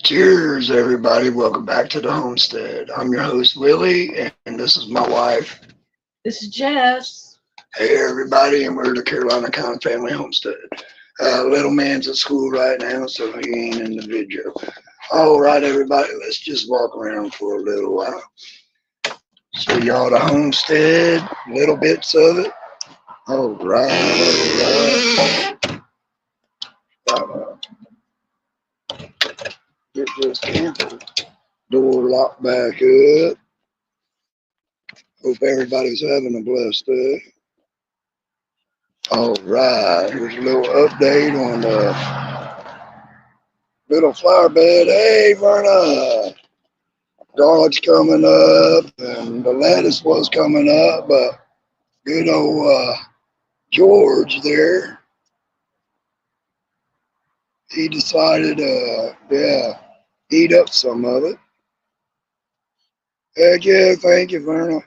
Cheers, everybody. Welcome back to the homestead. I'm your host, Willie, and this is my wife. This is Jess. Hey, everybody, and we're the Carolina County Family Homestead. Little man's at school right now, so he ain't in the video. All right, everybody, let's just walk around for a little while. Show y'all the homestead, little bits of it. All right, all right. Get this camper door locked back up. Hope everybody's having a blessed day. All right, here's a little update on the little flower bed. Hey, Verna, Dog's coming up, and the lettuce was coming up, but good old George there, he decided, eat up some of it. Heck yeah, thank you, Verna.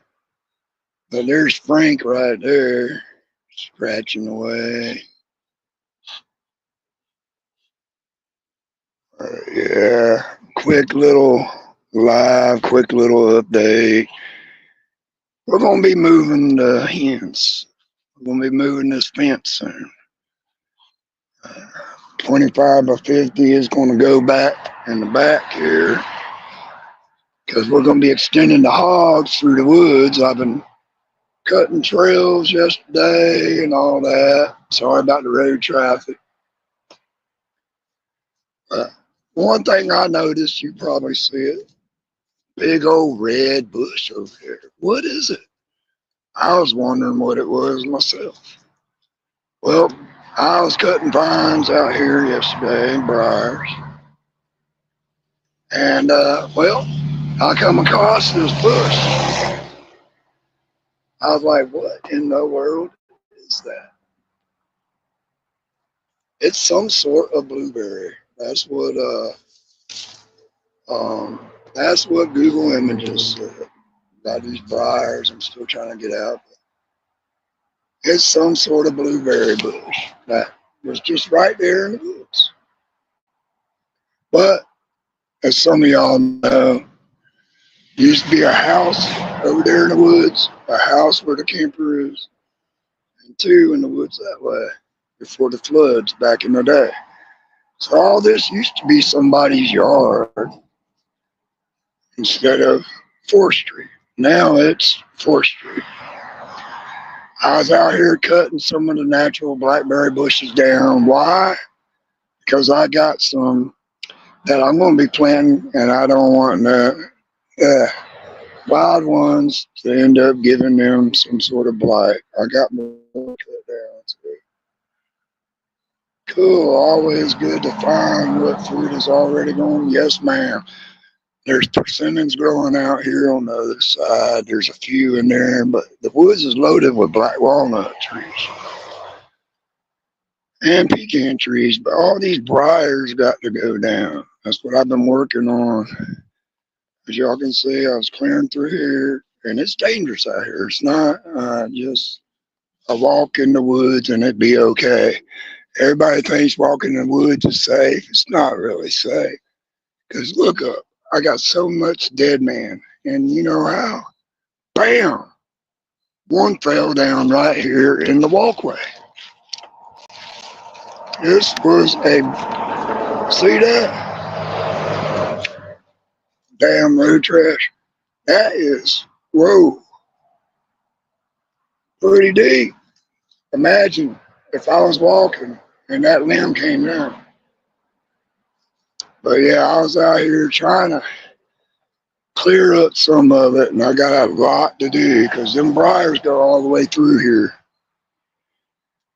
But there's Frank right there, scratching away. Yeah, quick little quick little update. We're going to be moving the hens. We're going to be moving this fence soon. 25 by 50 is going to go back in the back here because we're going to be extending the hogs through the woods. I've been cutting trails yesterday and all that. Sorry about the road traffic. One thing I noticed, you probably see it, big old red bush over there. What is it? I was wondering what it was myself. Well, I was cutting vines out here yesterday, briars, and I come across this bush. I was like, "What in the world is that?" It's some sort of blueberry. That's what Google Images said about these briars. I'm still trying to get out. It's some sort of blueberry bush that was just right there in the woods. But as some of y'all know, used to be a house over there in the woods, a house where the camper is, and two in the woods that way before the floods back in the day. So all this used to be somebody's yard instead of forestry. Now it's forestry. I was out here cutting some of the natural blackberry bushes down. Why? Because I got some that I'm going to be planting, and I don't want the wild ones to end up giving them some sort of blight. I got more cut down too. Cool, always good to find what fruit is already gone. Yes, ma'am. There's persimmons growing out here on the other side. There's a few in there, but the woods is loaded with black walnut trees and pecan trees. But all these briars got to go down. That's what I've been working on. As y'all can see, I was clearing through here, and it's dangerous out here. It's not just a walk in the woods and it'd be okay. Everybody thinks walking in the woods is safe. It's not really safe. Because look up, I got so much dead man. And you know how? Bam! One fell down right here in the walkway. This was see that? Damn road trash. That is, whoa, pretty deep. Imagine if I was walking and that limb came down. But yeah, I was out here trying to clear up some of it, and I got a lot to do because them briars go all the way through here.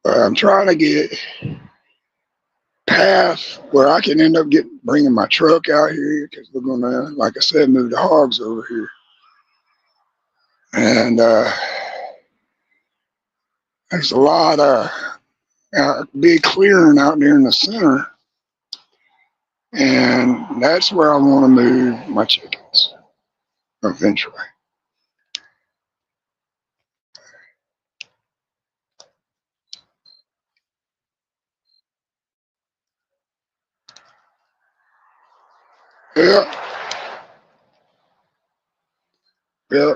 I'm trying to get past where I can end up bringing my truck out here because we're gonna, like I said, move the hogs over here, and there's a lot of big clearing out there in the center, and that's where I want to move my chickens eventually. Yeah, yeah.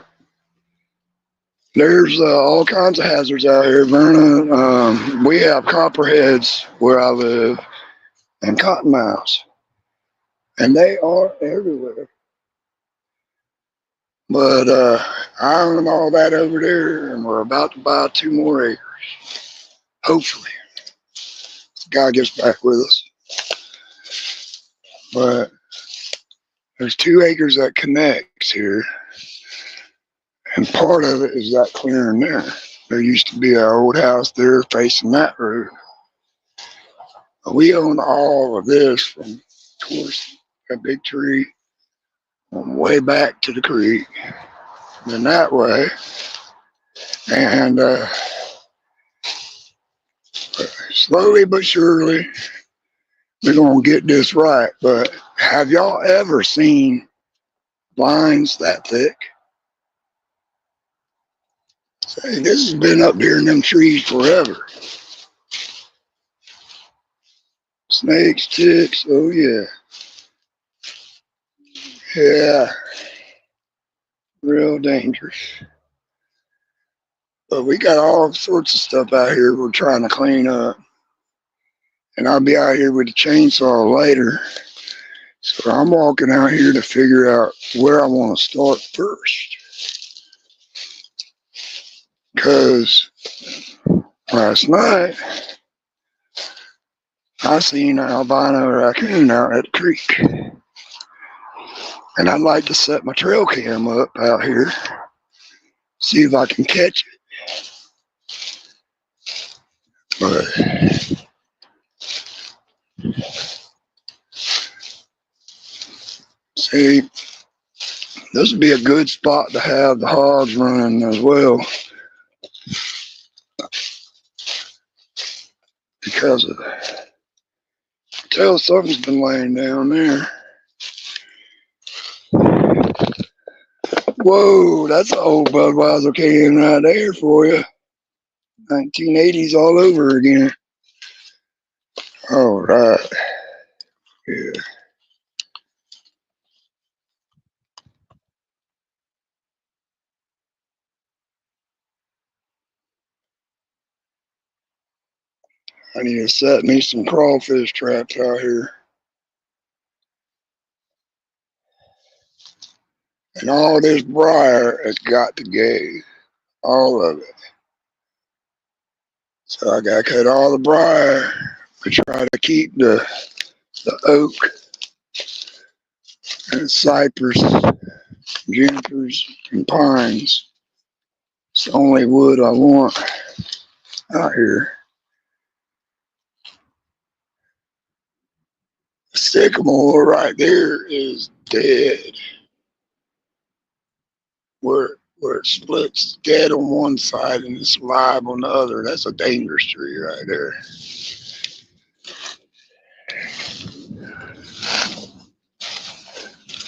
There's all kinds of hazards out here, Verna. We have copperheads where I live and cottonmouths, and they are everywhere. But I own all that over there, and we're about to buy 2 more acres. Hopefully, the guy gets back with us. But there's 2 acres that connects here, and part of it is that clearing there. There used to be an old house there facing that road. We own all of this from towards that big tree on way back to the creek, then that way. And slowly but surely, we're going to get this right. But have y'all ever seen lines that thick? Say, this has been up here in them trees forever. Snakes, ticks, oh yeah. Yeah, real dangerous. But we got all sorts of stuff out here we're trying to clean up. And I'll be out here with the chainsaw later. So I'm walking out here to figure out where I want to start first. Because last night I seen an albino raccoon out at the creek. And I'd like to set my trail cam up out here, see if I can catch it. But see, this would be a good spot to have the hogs running as well. Because of tell something's been laying down there. Whoa, that's an old Budweiser can right there for you. 1980s all over again. All right. Yeah. I need to set me some crawfish traps out here. And all this briar has got to go. All of it. So I got to cut all the briar to try to keep the oak and cypress, junipers, and pines. It's the only wood I want out here. The sycamore right there is dead. Where it splits dead on one side and it's alive on the other. That's a dangerous tree right there.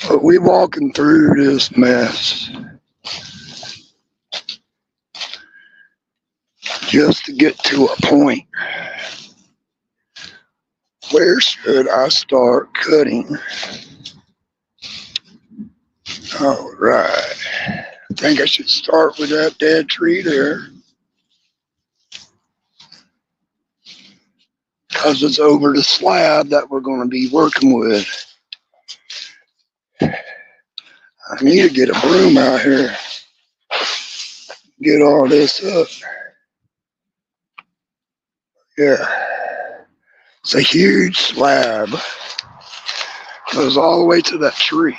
But we walking through this mess just to get to a point. Where should I start cutting? All right. I think I should start with that dead tree there. Because it's over the slab that we're going to be working with. I need to get a broom out here. Get all this up. Yeah. It's a huge slab. Goes all the way to that tree.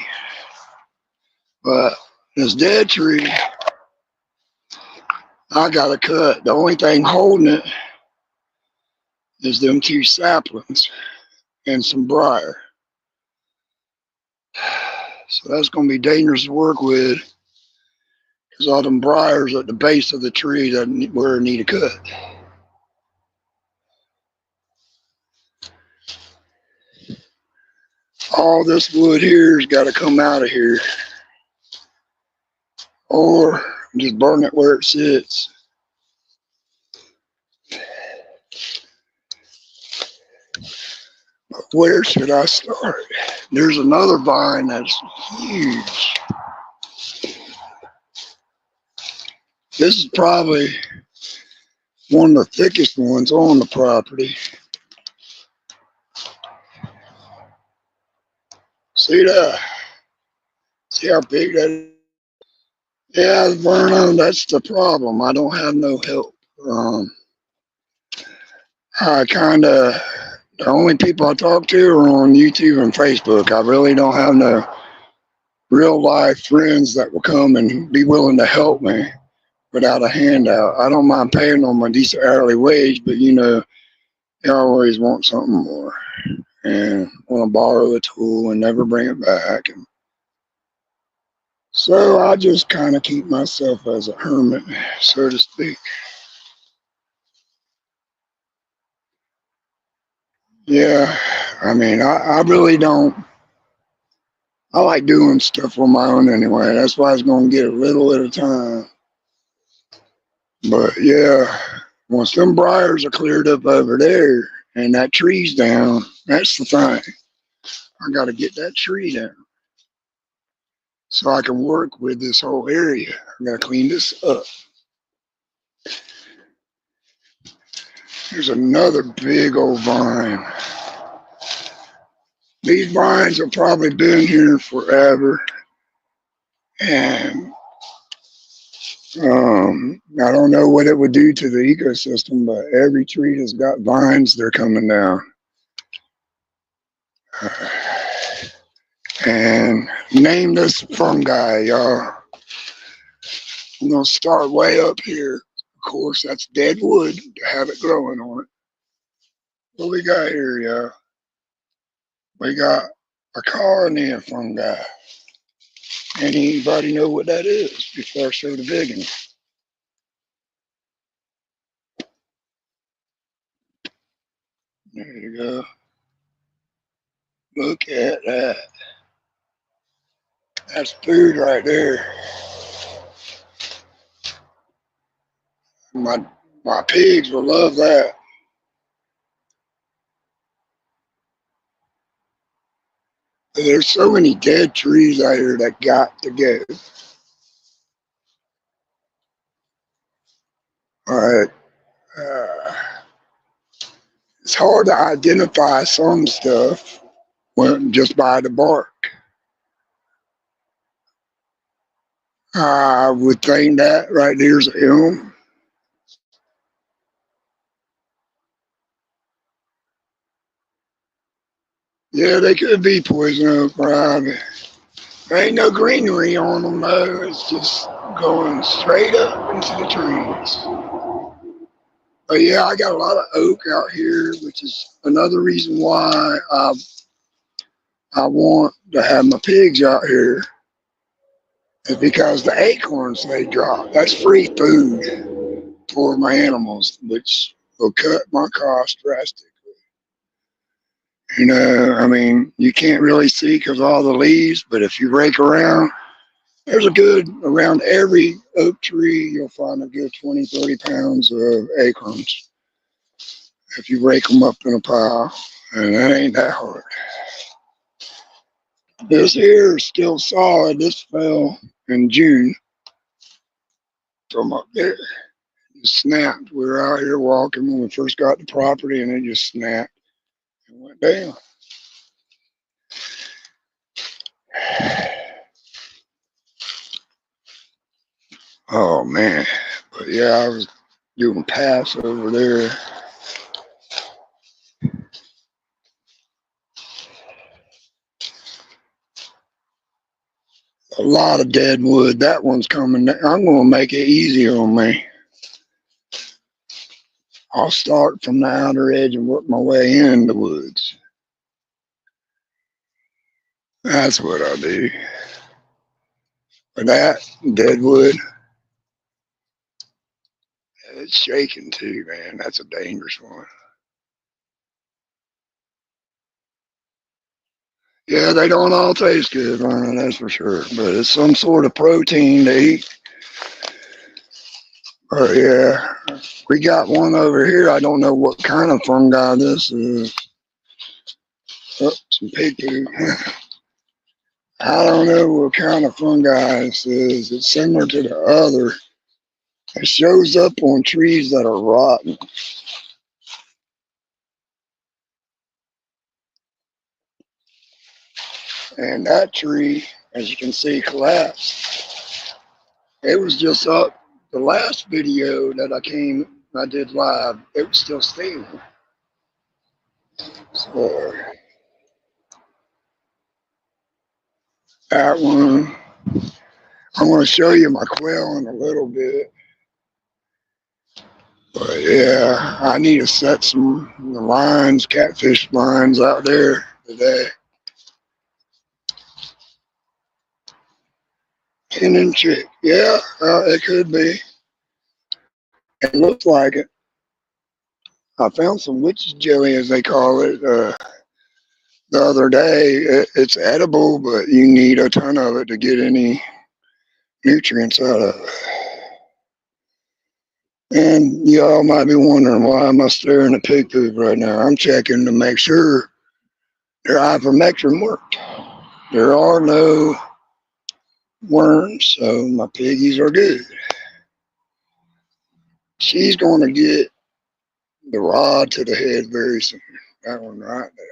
But this dead tree, I got to cut. The only thing holding it is them 2 saplings and some briar. So that's going to be dangerous to work with because all them briars at the base of the tree doesn't where it need a cut. All this wood here has got to come out of here or just burn it where it sits. But where should I start? There's another vine that's huge. This is probably one of the thickest ones on the property. See that? See how big that is? Yeah, Verno, that's the problem. I don't have no help. I kind of, the only people I talk to are on YouTube and Facebook. I really don't have no real life friends that will come and be willing to help me without a handout. I don't mind paying them a decent hourly wage, but you know, you always want something more and want to borrow a tool and never bring it back. And so I just kind of keep myself as a hermit, so to speak. Yeah, I mean, I really don't. I like doing stuff on my own anyway. That's why it's going to get a little at a time. But yeah, once them briars are cleared up over there and that tree's down, that's the thing. I got to get that tree down so I can work with this whole area. I got to clean this up. There's another big old vine. These vines have probably been here forever. And I don't know what it would do to the ecosystem, but every tree that's got vines, they're coming down. And name this fungi, y'all. I'm going to start way up here. Of course, that's dead wood to have it growing on it. What we got here, y'all? We got a carnea fungi. Anybody know what that is before I show the big one? There you go. Look at that. That's food right there. My pigs will love that. There's so many dead trees out here that got to go. All right. It's hard to identify some stuff just by the bark. I would think that right there's a elm. Yeah, they could be poison oak, probably. There ain't no greenery on them though. It's just going straight up into the trees. But yeah, I got a lot of oak out here, which is another reason why I want to have my pigs out here. Is because the acorns they drop, that's free food for my animals, which will cut my cost drastically. You know, I mean, you can't really see because of all the leaves, but if you rake around, there's a good, around every oak tree, you'll find a good 20, 30 pounds of acorns if you rake them up in a pile, and that ain't that hard. This here is still solid. This fell in June from up there. It snapped. We were out here walking when we first got the property, and it just snapped and went down. Oh man, but yeah, I was doing paths over there. A lot of dead wood. That one's coming down. I'm going to make it easy on me. I'll start from the outer edge and work my way in the woods. That's what I do. But that dead wood, it's shaking too, man. That's a dangerous one. Yeah, they don't all taste good, man, that's for sure. But it's some sort of protein to eat. But yeah, we got one over here. I don't know what kind of fungi this is. some pig poo. I don't know what kind of fungi this is. It's similar to the other. It shows up on trees that are rotten. And that tree, as you can see, collapsed. It was just up. The last video that I did live, it was still standing. So that one, I'm going to show you my quail in a little bit. But yeah, I need to set some lines, catfish lines out there today. 10-inch chick. Yeah, it could be. It looks like it. I found some witch's jelly, as they call it, the other day. It's edible, but you need a ton of it to get any nutrients out of it. And y'all might be wondering, why am I staring at pig poop right now? I'm checking to make sure their ivermectin worked. There are no worms, so my piggies are good. She's going to get the rod to the head very soon. That one right there.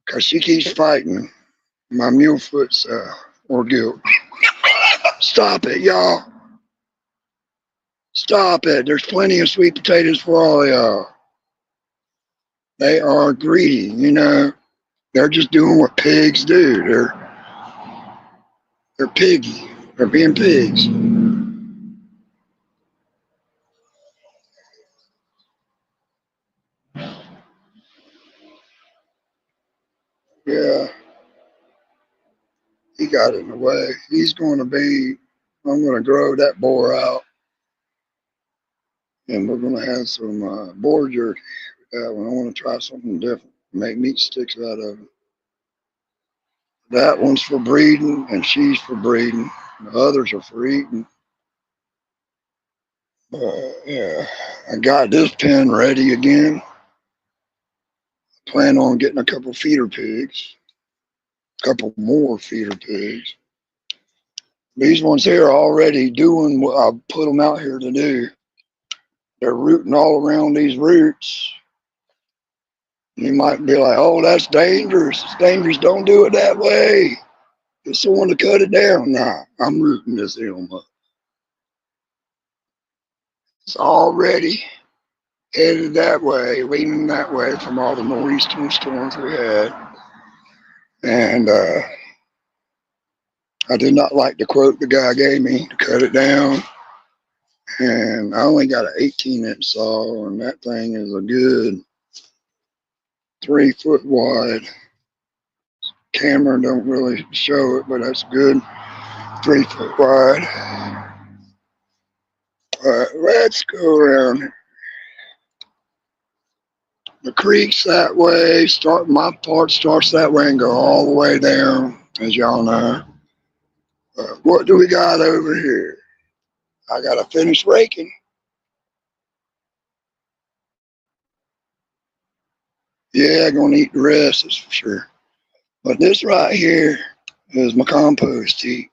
Because she keeps fighting my mule foot's ordeal. Stop it, y'all. Stop it. There's plenty of sweet potatoes for all y'all. They are greedy, you know. They're just doing what pigs do. They're piggy. They're being pigs. Yeah, he got in the way. I'm going to grow that boar out. And we're going to have some boar jerky. That one. I want to try something different. Make meat sticks out of it. That one's for breeding, and she's for breeding. The others are for eating. Yeah, I got this pen ready again. Plan on getting a couple feeder pigs. A couple more feeder pigs. These ones here are already doing what I put them out here to do. They're rooting all around these roots. You might be like, oh, that's dangerous. It's dangerous. Don't do it that way. Get someone to cut it down. Nah, I'm rooting this elm up. It's already headed that way, leaning that way from all the nor'eastern storms we had. And I did not like the quote the guy gave me to cut it down. And I only got an 18-inch saw, and that thing is a good 3 foot wide. Camera don't really show it, but that's good 3 foot wide. Let's go around. The creek's that way. My part starts that way and go all the way down, as y'all know. What do we got over here? I gotta finish raking. Yeah, gonna eat the rest, that's for sure. But this right here is my compost heap.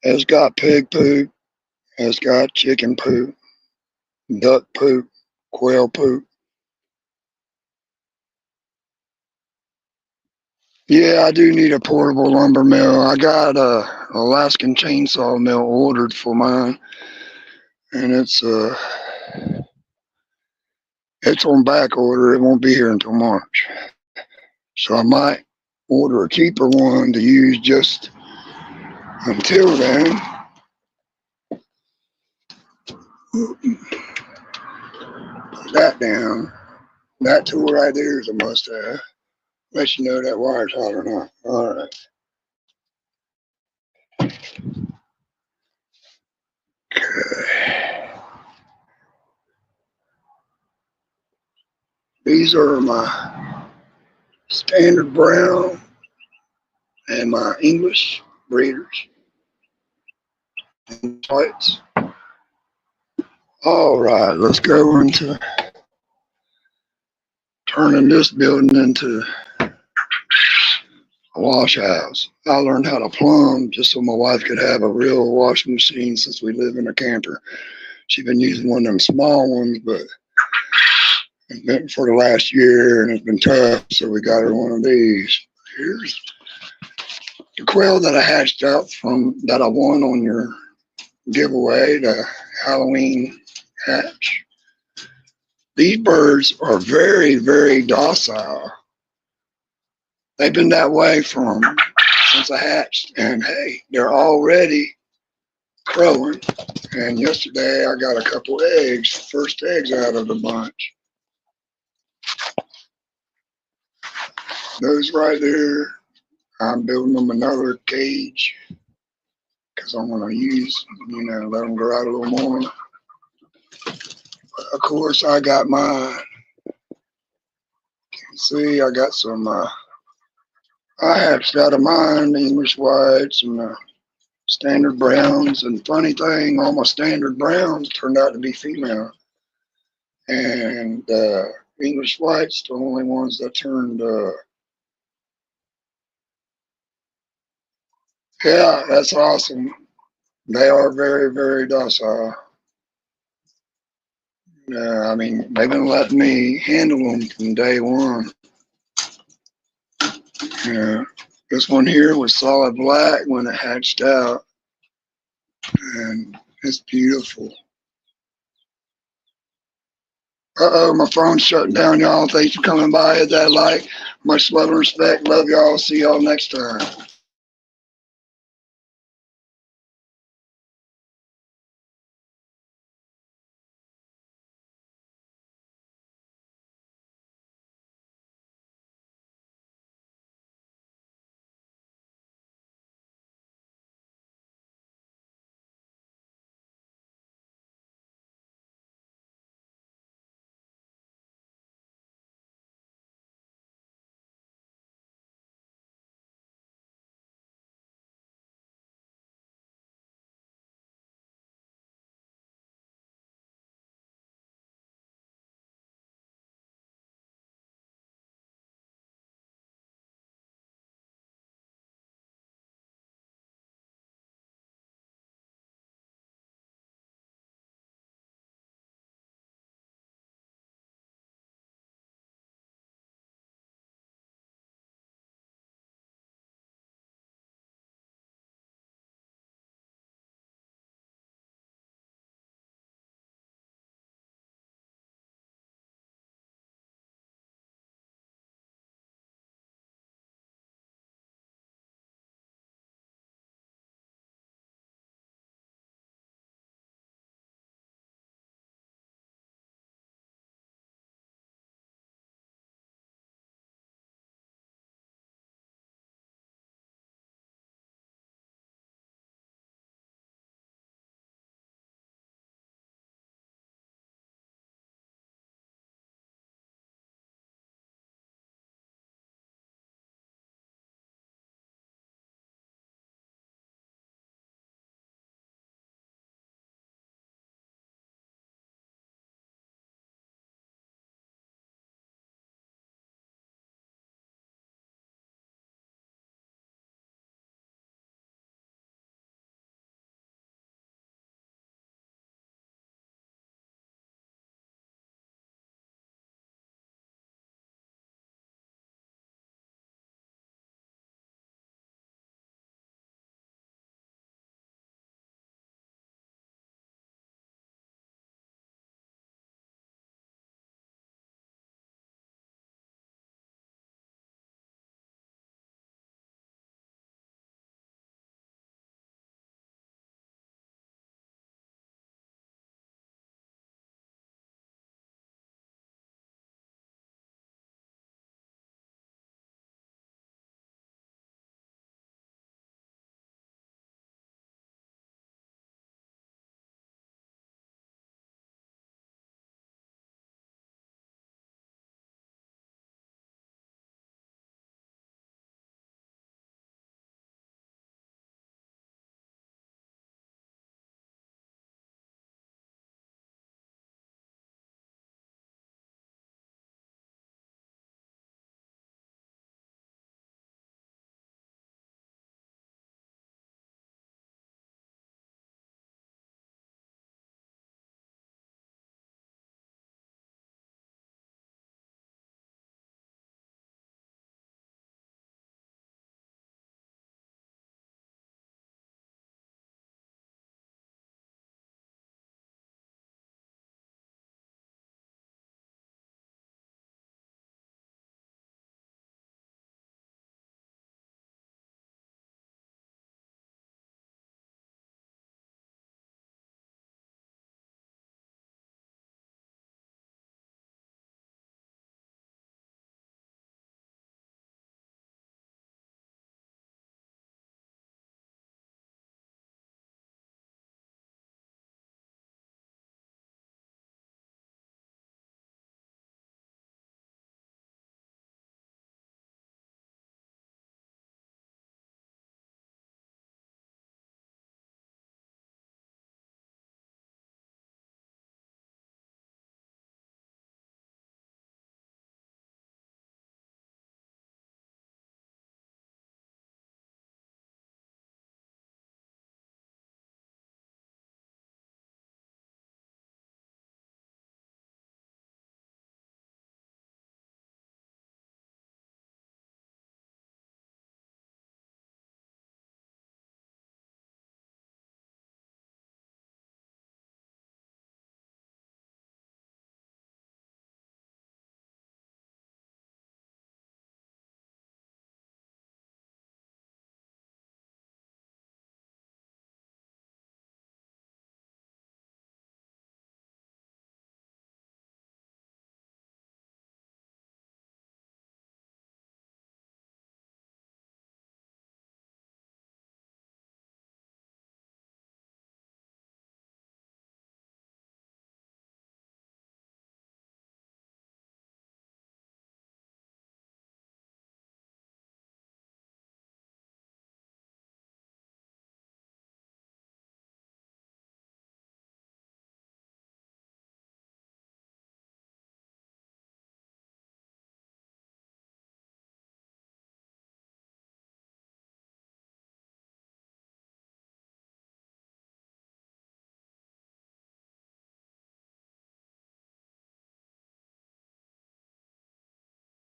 It's got pig poop. It's got chicken poop, duck poop, quail poop. Yeah, I do need a portable lumber mill. I got a Alaskan chainsaw mill ordered for mine, and it's on back order. It won't be here until March, so I might order a cheaper one to use just until then. Put that down. That tool right there is a must-have. Let you know that wire's hot or not. All right. Okay. These are my standard brown and my English breeders and whites. All right, let's go into turning this building into a wash house. I learned how to plumb just so my wife could have a real washing machine since we live in a camper. She's been using one of them small ones, but it's been for the last year and it's been tough, so we got her one of these. Here's the quail that I hatched out from that I won on your giveaway, the Halloween hatch. These birds are very, very docile. They've been that way from since I hatched, and hey, they're already crowing. And yesterday I got a couple eggs, first eggs out of the bunch. Those right there, I'm building them another cage because I'm going to use, let them grow out a little more. But of course, I got mine. You can see I got some, I hatched out of mine, English whites and standard browns. And funny thing, all my standard browns turned out to be female. And English whites, the only ones that turned, yeah, that's awesome. They are very, very docile. I mean, they've been letting me handle them from day one. This one here was solid black when it hatched out, and it's beautiful. Uh-oh, my phone's shutting down, y'all. Thanks for coming by. Hit that like. Much love and respect. Love y'all. See y'all next time.